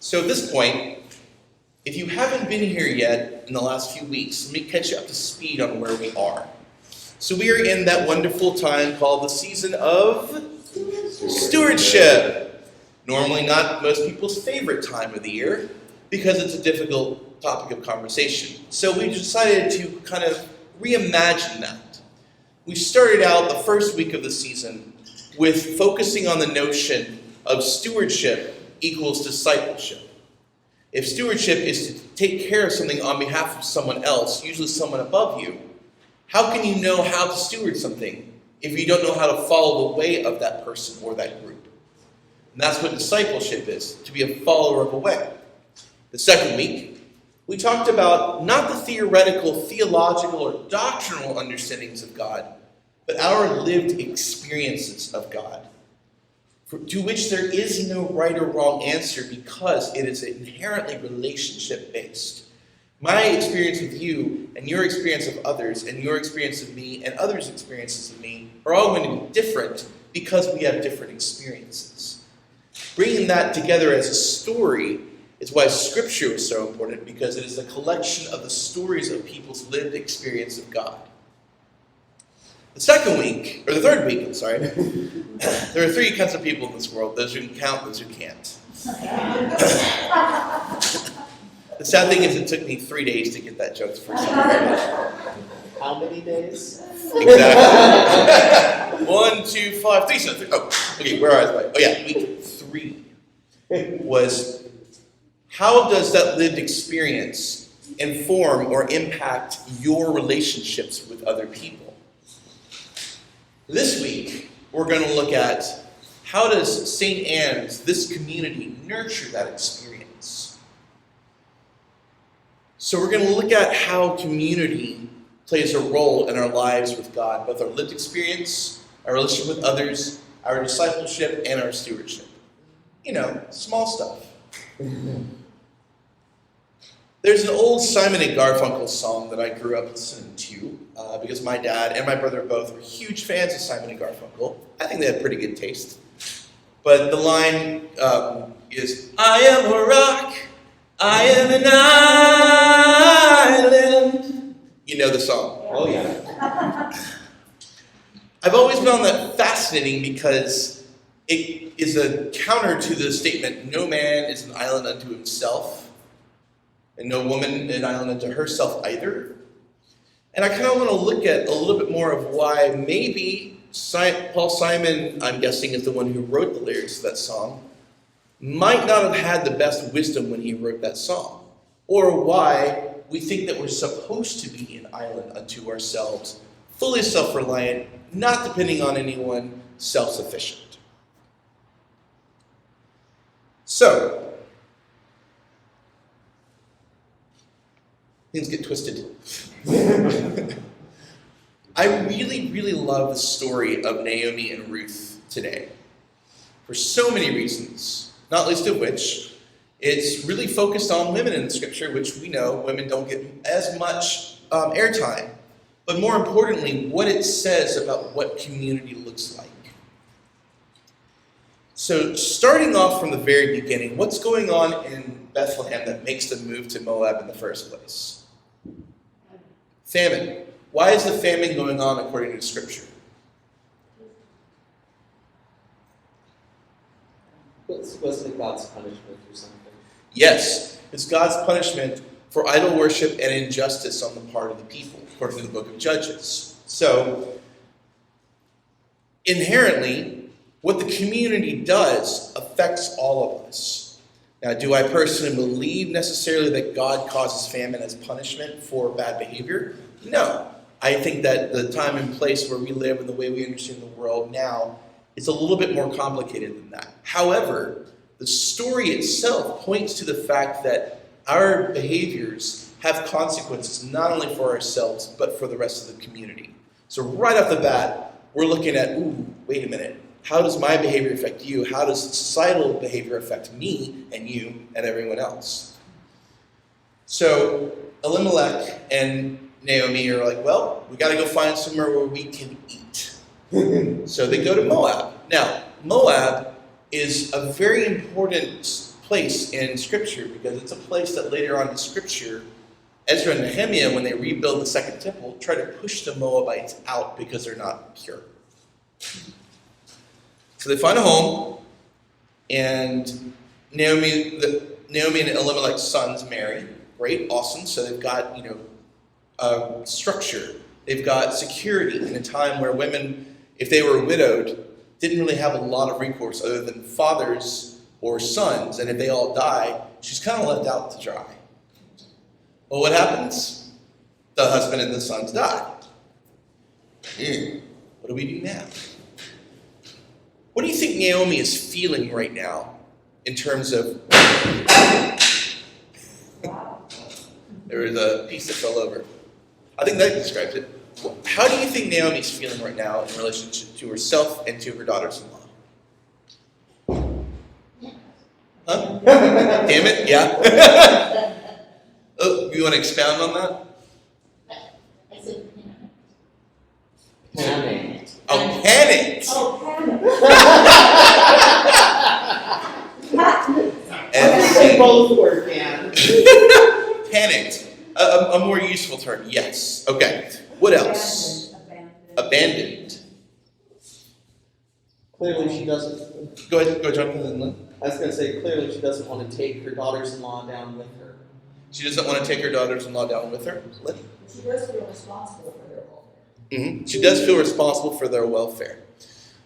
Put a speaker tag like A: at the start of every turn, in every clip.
A: So at this point, if you haven't been here yet in the last few weeks, let me catch you up to speed on where we are. So we are in that wonderful time called the season of stewardship. Normally not most people's favorite time of the year because it's a difficult topic of conversation. So we decided to kind of reimagine that. We started out the first week of the season with focusing on the notion of stewardship equals discipleship. If stewardship is to take care of something on behalf of someone else, usually someone above you, how can you know how to steward something if you don't know how to follow the way of that person or that group? And that's what discipleship is, to be a follower of a way. The second week, we talked about not the theoretical, theological, or doctrinal understandings of God, but our lived experiences of God, to which there is no right or wrong answer because it is inherently relationship-based. My experience with you and your experience of others and your experience of me and others' experiences of me are all going to be different because we have different experiences. Bringing that together as a story is why Scripture is so important, because it is a collection of the stories of people's lived experience of God. The third week, I'm sorry, there are three kinds of people in this world: those who can count, those who can't. The sad thing is it took me 3 days to get that joke the first time.
B: How many days?
A: Exactly. 1, 2, 5, 3, 7, 3. Oh, okay, where was I? Oh yeah, week 3 was how does that lived experience inform or impact your relationships with other people? This week, we're going to look at how does St. Anne's, this community, nurture that experience. So we're going to look at how community plays a role in our lives with God, both our lived experience, our relationship with others, our discipleship, and our stewardship. You know, small stuff. There's an old Simon and Garfunkel song that I grew up listening to because my dad and my brother both were huge fans of Simon and Garfunkel. I think they had pretty good taste. But the line is, I am a rock, I am an island. You know the song.
B: Oh, yeah.
A: I've always found that fascinating because it is a counter to the statement, no man is an island unto himself. And no woman an island unto herself either. And I kind of want to look at a little bit more of why maybe Paul Simon, I'm guessing, is the one who wrote the lyrics of that song, might not have had the best wisdom when he wrote that song. Or why we think that we're supposed to be an island unto ourselves, fully self-reliant, not depending on anyone, self-sufficient. So, things get twisted. I really, really love the story of Naomi and Ruth today for so many reasons, not least of which it's really focused on women in the Scripture, which we know women don't get as much airtime. But more importantly, what it says about what community looks like. So starting off from the very beginning, what's going on in Bethlehem that makes them move to Moab in the first place? Famine. Why is the famine going on according to Scripture?
B: Was it God's punishment or something?
A: Yes, it's God's punishment for idol worship and injustice on the part of the people, according to the book of Judges. So, inherently, what the community does affects all of us. Now, do I personally believe necessarily that God causes famine as punishment for bad behavior? No. I think that the time and place where we live and the way we understand the world now is a little bit more complicated than that. However, the story itself points to the fact that our behaviors have consequences not only for ourselves, but for the rest of the community. So right off the bat, we're looking at, wait a minute. How does my behavior affect you? How does societal behavior affect me and you and everyone else? So Elimelech and Naomi are like, well, we got to go find somewhere where we can eat. So they go to Moab. Now, Moab is a very important place in Scripture because it's a place that later on in Scripture, Ezra and Nehemiah, when they rebuild the second temple, try to push the Moabites out because they're not pure. So they find a home, and Naomi and Elimelech's sons marry. Great, awesome. So they've got, structure. They've got security in a time where women, if they were widowed, didn't really have a lot of recourse other than fathers or sons. And if they all die, she's kind of left out to dry. Well, what happens? The husband and the sons die. What do we do now? What do you think Naomi is feeling right now in terms of... There was a piece that fell over. I think that describes it. How do you think Naomi's feeling right now in relationship to herself and to her daughters-in-law? Huh? Damn it, yeah. Oh, you want to expound on that?
C: I said
B: Panicked.
A: Oh, panicked.
C: Oh,
B: They both were canned.
A: Panicked. A more useful term, yes. Okay. What else? Abandoned.
B: Clearly she doesn't.
A: Go ahead, Jonathan.
B: I was going to say, clearly she doesn't want to take her daughters-in-law down with her.
A: She doesn't want to take her daughters-in-law down with her.
C: She does feel responsible for their welfare.
A: She does feel responsible for their welfare.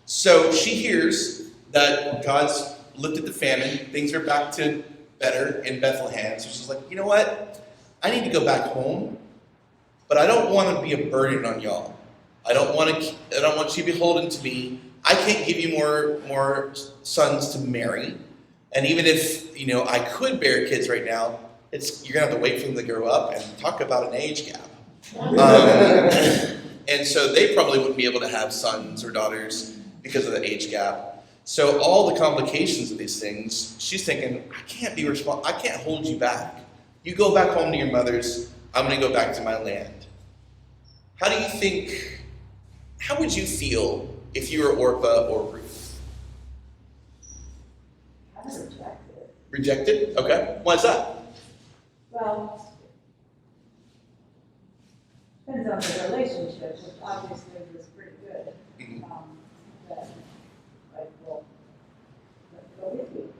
A: So she hears that God's lifted the famine. Things are back to better in Bethlehem. So she's like, you know what? I need to go back home, but I don't want to be a burden on y'all. I don't want you to be beholden to me. I can't give you more sons to marry. And even if, I could bear kids right now, you're going to have to wait for them to grow up and talk about an age gap. And so they probably wouldn't be able to have sons or daughters because of the age gap. So all the complications of these things, she's thinking, I can't hold you back. You go back home to your mother's, I'm going to go back to my land. How would you feel if you were Orpah or Ruth?
C: I'm rejected.
A: Rejected? Okay. Why is that?
C: Well, depends on the relationship, which obviously was pretty good.
A: Mhm.
C: But let's go with you.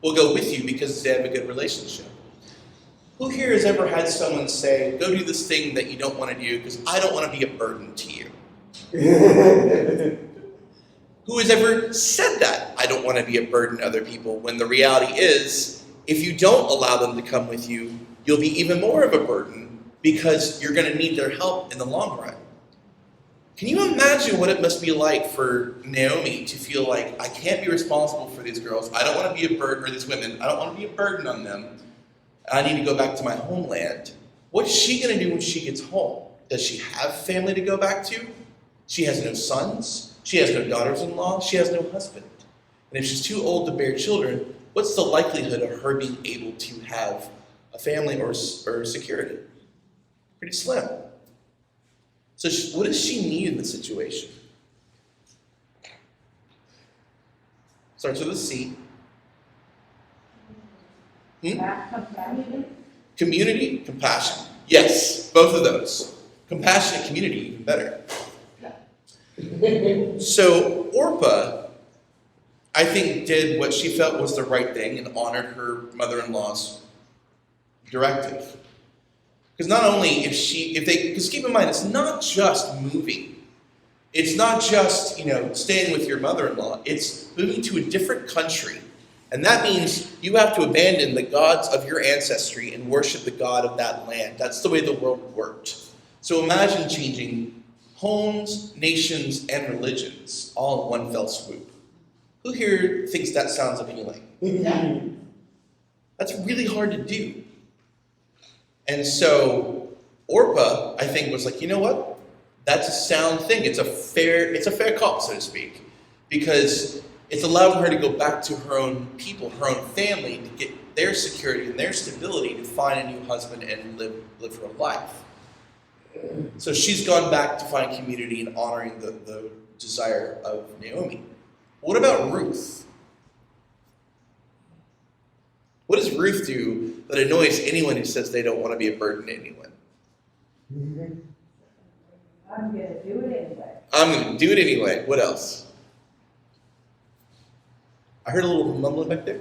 A: We'll go with you because they have a good relationship. Who here has ever had someone say, go do this thing that you don't want to do because I don't want to be a burden to you? Who has ever said that? I don't want to be a burden to other people, when the reality is, if you don't allow them to come with you, you'll be even more of a burden because you're going to need their help in the long run. Can you imagine what it must be like for Naomi to feel like, I can't be responsible for these girls. I don't want to be a burden, or these women. I don't want to be a burden on them. I need to go back to my homeland. What's she going to do when she gets home? Does she have family to go back to? She has no sons. She has no daughters-in-law. She has no husband. And if she's too old to bear children, what's the likelihood of her being able to have a family or security? Pretty slim. So what does she need in this situation? Starts with a C. Community, compassion. Yes, both of those. Compassionate community, even better. So Orpah, I think, did what she felt was the right thing and honored her mother-in-law's directive. Because not only because keep in mind, it's not just moving. It's not just, staying with your mother-in-law. It's moving to a different country. And that means you have to abandon the gods of your ancestry and worship the God of that land. That's the way the world worked. So imagine changing homes, nations, and religions all in one fell swoop. Who here thinks that sounds appealing?
C: Yeah.
A: That's really hard to do. And so Orpah, I think, was like, you know what? That's a sound thing. It's a fair call, so to speak, because it's allowing her to go back to her own people, her own family, to get their security and their stability to find a new husband and live her life. So she's gone back to find community and honoring the desire of Naomi. What about Ruth? What does Ruth do that annoys anyone who says they don't want to be a burden to anyone?
C: I'm gonna do it anyway.
A: I'm going to do it anyway. What else? I heard a little mumbling back there.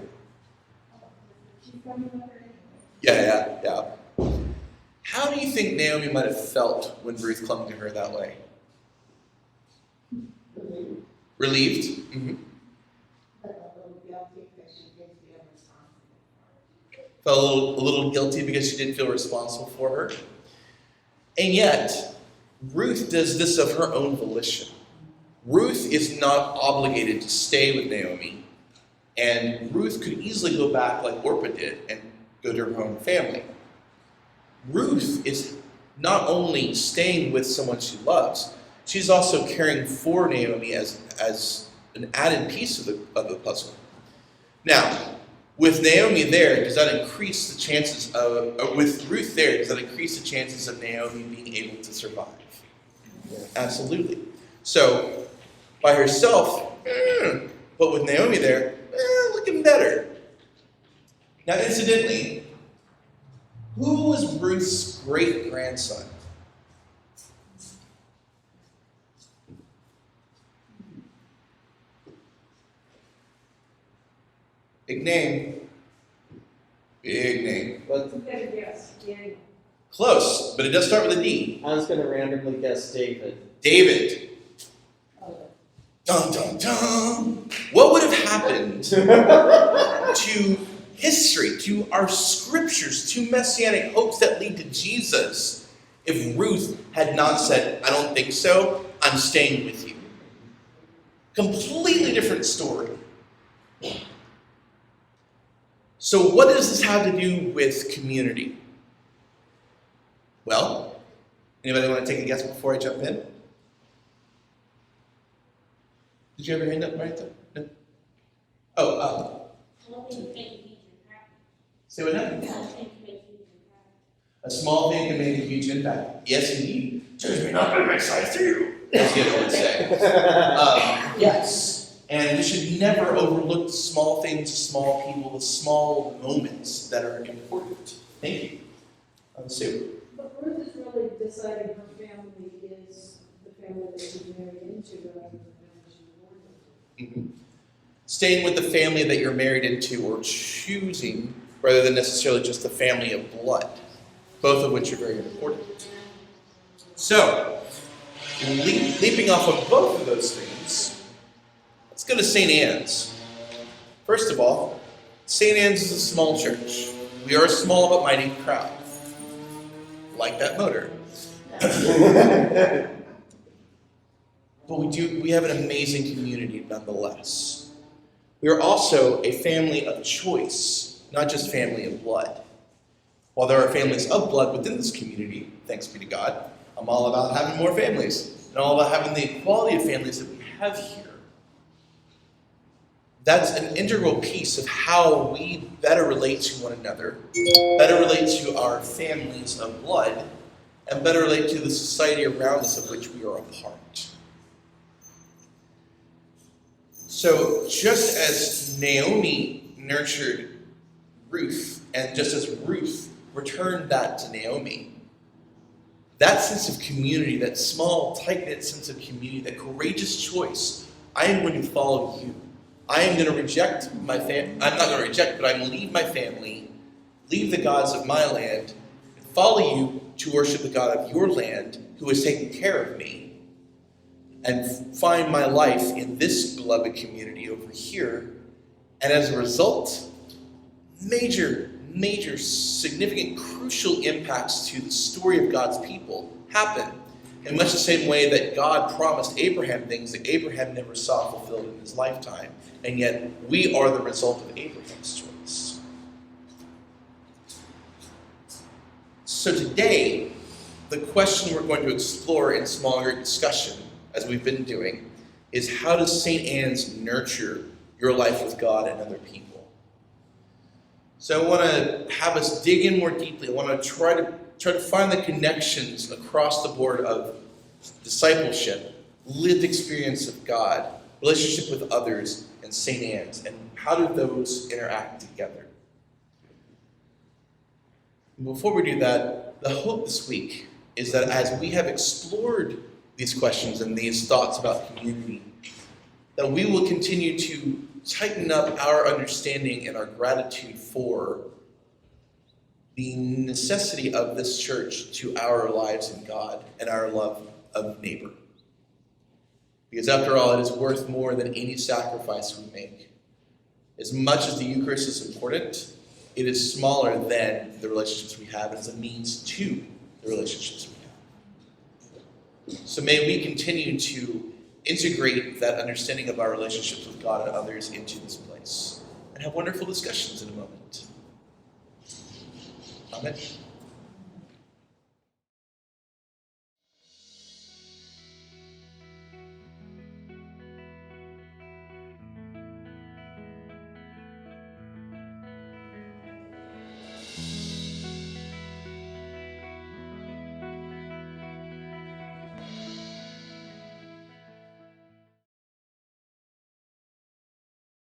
C: She's coming over anyway.
A: Yeah. How do you think Naomi might have felt when Ruth clung to her that way? Relieved? Mm-hmm. Felt a little guilty because she didn't feel responsible for her. And yet, Ruth does this of her own volition. Ruth is not obligated to stay with Naomi, and Ruth could easily go back like Orpah did and go to her own family. Ruth is not only staying with someone she loves, she's also caring for Naomi as an added piece of the puzzle. Now, with Naomi there, does that increase the chances of, with Ruth there, does that increase the chances of Naomi being able to survive? Yeah. Absolutely. So, by herself, but with Naomi there, looking better. Now, incidentally, who was Ruth's great-grandson? Big name. Big name.
B: But
C: Yes, yeah.
A: Close, but it does start with a D.
B: I was going to randomly guess David.
A: David.
C: Okay.
A: Dun dun dun. What would have happened to history, to our scriptures, to messianic hopes that lead to Jesus if Ruth had not said, I don't think so, I'm staying with you? Completely different story. So what does this have to do with community? Well, anybody want to take a guess before I jump in? Did you have your hand up, Martha? No? Oh, say what now? A small thing can make a huge impact. Yes, indeed. Turns me not to make size too, as the other would say. Yes, and we should never overlook the small things, the small people, the small moments that are important. Thank you. Sue.
C: But Ruth is really deciding her family is the family that she's married into rather than the family she was born into.
A: Mm-hmm. Staying with the family that you're married into, or choosing, rather than necessarily just the family of blood, both of which are very important. So, leaping off of both of those things, let's go to St. Anne's. First of all, St. Anne's is a small church. We are a small but mighty crowd. Like that motor. But we have an amazing community nonetheless. We are also a family of choice, not just family of blood. While there are families of blood within this community, thanks be to God, I'm all about having more families, and all about having the equality of families that we have here. That's an integral piece of how we better relate to one another, better relate to our families of blood, and better relate to the society around us of which we are a part. So just as Naomi nurtured Ruth, and just as Ruth returned that to Naomi, that sense of community, that small, tight-knit sense of community, that courageous choice, I am going to follow you. I am going to reject my family. I'm not going to reject, but I'm going to leave my family, leave the gods of my land, and follow you to worship the God of your land who has taken care of me, and find my life in this beloved community over here. And as a result, major, significant, crucial impacts to the story of God's people happen in much the same way that God promised Abraham things that Abraham never saw fulfilled in his lifetime. And yet, we are the result of Abraham's choice. So today, the question we're going to explore in small group discussion, as we've been doing, is how does St. Anne's nurture your life with God and other people? So I want to have us dig in more deeply. I want to try to find the connections across the board of discipleship, lived experience of God, relationship with others, and St. Anne's, and how do those interact together? Before we do that, the hope this week is that as we have explored these questions and these thoughts about community, that we will continue to tighten up our understanding and our gratitude for the necessity of this church to our lives in God and our love of neighbor. Because after all, it is worth more than any sacrifice we make. As much as the Eucharist is important, it is smaller than the relationships we have as a means to the relationships we have. So may we continue to integrate that understanding of our relationships with God and others into this place and have wonderful discussions in a moment. Amen.